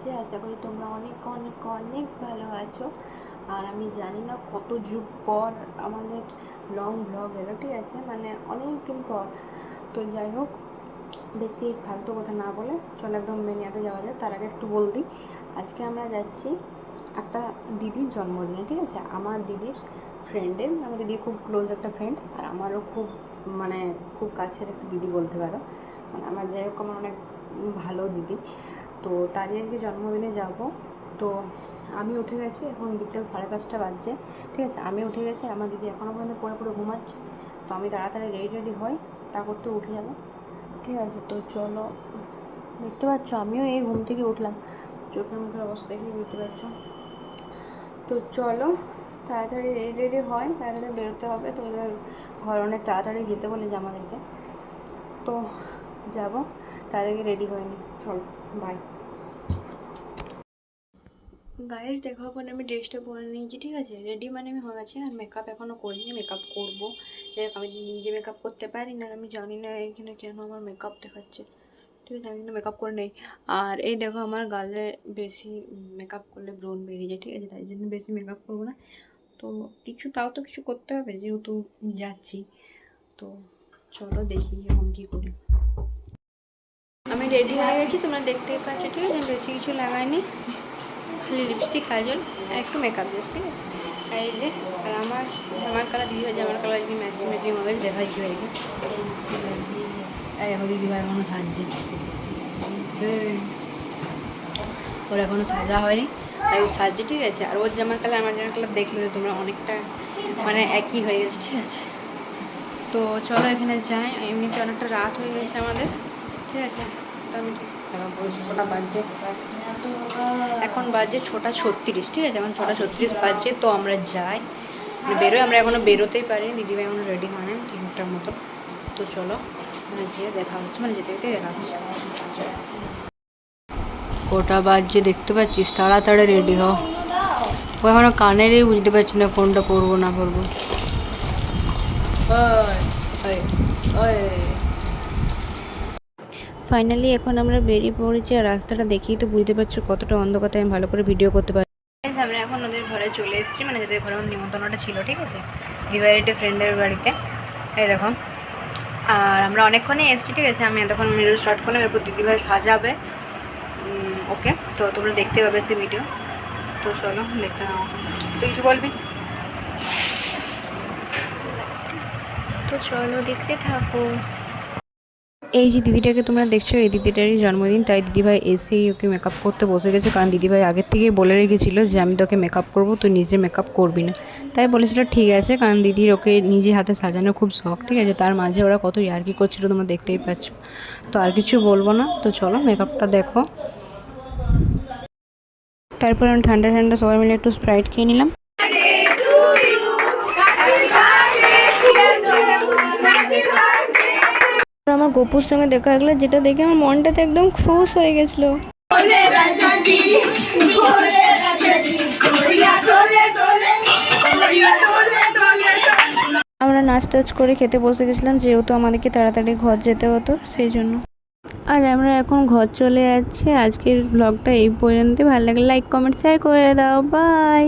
আছে। আশা করি তোমরা অনেক অনেক অনেক ভালো আছো। আর আমি জানি না কত যুগ পর আমাদের লং ব্লগ এলো, ঠিক আছে, মানে অনেক দিন পর। তো যাই হোক, বেশি ফালতু কথা না বলে চলো একদম মেনিয়াতে যাওয়া যায়। তার আগে একটু বল দিই, আজকে আমরা যাচ্ছি একটা দিদির জন্মদিনে, ঠিক আছে, আমার দিদির ফ্রেন্ডের, আমার দিদির খুব ক্লোজ একটা ফ্রেন্ড, আর আমারও খুব মানে খুব কাছের একটা দিদি বলতে পারো। মানে আমার যাই হোক আমার অনেক ভালো দিদি। তো তারই আজকে জন্মদিনে যাব। তো আমি উঠে গেছি, এখন বিকেল 5:30 বাজছে, ঠিক আছে, আমি উঠে গেছি, আমার দিদি এখনও পর্যন্ত পুরো ঘুমাচ্ছে। তো আমি তাড়াতাড়ি রেডি হই, তা করতে উঠে যাবো, ঠিক আছে। তো চলো, দেখতে পাচ্ছ আমিও এই ঘুম থেকে উঠলাম, চোখের মুখের অবস্থা দেখেই বুঝতে পারছো। তো চলো তাড়াতাড়ি রেডি হয়, তাড়াতাড়ি বেরোতে হবে। তো ঘর অনেক তাড়াতাড়ি যেতে বলেছে আমাদেরকে, তো যাব, তার আগে রেডি হয়নি, চলো বাই। গায়ের দেখা পরে আমি ড্রেসটা পরে নিয়েছি, ঠিক আছে, রেডি মানে আমি হয়ে গেছি। আর মেকআপ এখনও করিনি, মেকআপ করবো। দেখ আমি নিজে মেকআপ করতে পারি না, আমি জানি না এখানে কেন আমার মেকআপ দেখাচ্ছে, ঠিক আছে, আমি কিন্তু মেকআপ করে নেই। আর এই দেখো আমার গালে বেশি মেকআপ করলে ব্রণ বেরিয়ে যায়, ঠিক আছে, তাই জন্য বেশি মেকআপ করবো না। তো তাও তো কিছু করতে হবে যেহেতু যাচ্ছি। তো চলো দেখি এখন কী করি। আমি রেডি হয়ে গেছি, তোমরা দেখতেই পাচ্ছ, ঠিক আছে, বেশি কিছু লাগাইনি, খালি লিপস্টিক, কাজল আর একটু মেকআপ জাস্ট, ঠিক আছে। আর এই যে, আর আমার জামার কালার দিদিভাই জামার কালার যদি ম্যাচিং হবে দেখাই দিদিভাইকে। এখন দিদিভাই এখনও সাজছে, ওর এখনও সাজা হয়নি, তাই ও সাজছে, ঠিক আছে। আর ওর জামার কালার আমার জামার কালার দেখলে তোমরা অনেকটা মানে একই হয়ে গেছে, ঠিক আছে। তো চলো এখানে যাই, এমনিতে অনেকটা রাত হয়ে গেছে আমাদের, ঠিক আছে। তো আমি কটা বাজছে, এখন বাজছে 6:36, ঠিক আছে, এখন 6:36 বাজছে। তো আমরা যাই, বেরোই, আমরা এখনও বেরোতেই পারিনি, দিদিভাই এখনও রেডি হয় না 3টার মতো। তো চলো মানে যেয়ে দেখা হচ্ছে, মানে যেতে যেতে দেখা হচ্ছে। কটা বাজছে দেখতে পাচ্ছিস, তাড়াতাড়ি রেডি হও। ও এখনো কানেরই বুঝতে পারছি না কোনটা করবো না করবো। ফাইনালি এখন আমরা বেরিয়ে পড়েছি, আর রাস্তাটা দেখেই তো বুঝতে পারছো কতটা অন্ধকার, আমি ভালো করে ভিডিও করতে পারি। আমরা এখন ওদের ঘরে চলে এসেছি, মানে যাদের ঘরে আমাদের নিমন্ত্রণটা ছিল, ঠিক আছে, দিদিভাইয়ের একটা ফ্রেন্ডের বাড়িতে, এই দেখো। আর আমরা অনেকক্ষণই এসেছি, ঠিক আছে, আমি এতক্ষণ ভিডিও স্টার্ট করলাম, এরপর দিদিভাই সাজাবে, ওকে। তো তোমরা দেখতে পাবে সে ভিডিও, তো চলো দেখতে নাও। তো কিছু বলবি? তো চলো দেখতে থাকো। এই যে দিদিটাকে তোমরা দেখছো, এই দিদিটারই জন্মদিন, তাই দিদিভাই এসেই ওকে মেকআপ করতে বসে গেছে, কারণ দিদিভাই আগের থেকেই বলে রেখেছিল যে আমি তোকে মেকআপ করবো, তুই নিজে মেকআপ করবি না। তাই বলেছিল ঠিক আছে, কারণ দিদির ওকে নিজে হাতে সাজানো খুব শখ, ঠিক আছে। তার মাঝে ওরা কত ইয়ার্কি করছিল তোমরা দেখতেই পাচ্ছ। তো আর কিছু বলবো না, তো চলো মেকআপটা দেখো। তারপর আমি ঠান্ডা ঠান্ডা সবাই মিলে একটু স্প্রাইট খেয়ে নিলাম। আমার গপুর সঙ্গে দেখা গেলো, যেটা দেখে আমার মনটাতে একদম খুশ হয়ে গেছিলো। আমরা নাচ টাচ করে খেতে বসে গেছিলাম, যেহেতু আমাদেরকে তাড়াতাড়ি ঘর যেতে হতো সেই জন্য। আর আমরা এখন ঘর চলে যাচ্ছি। আজকের ব্লগটা এই পর্যন্ত, ভালো লাগলে লাইক কমেন্ট শেয়ার করে দাও, বাই।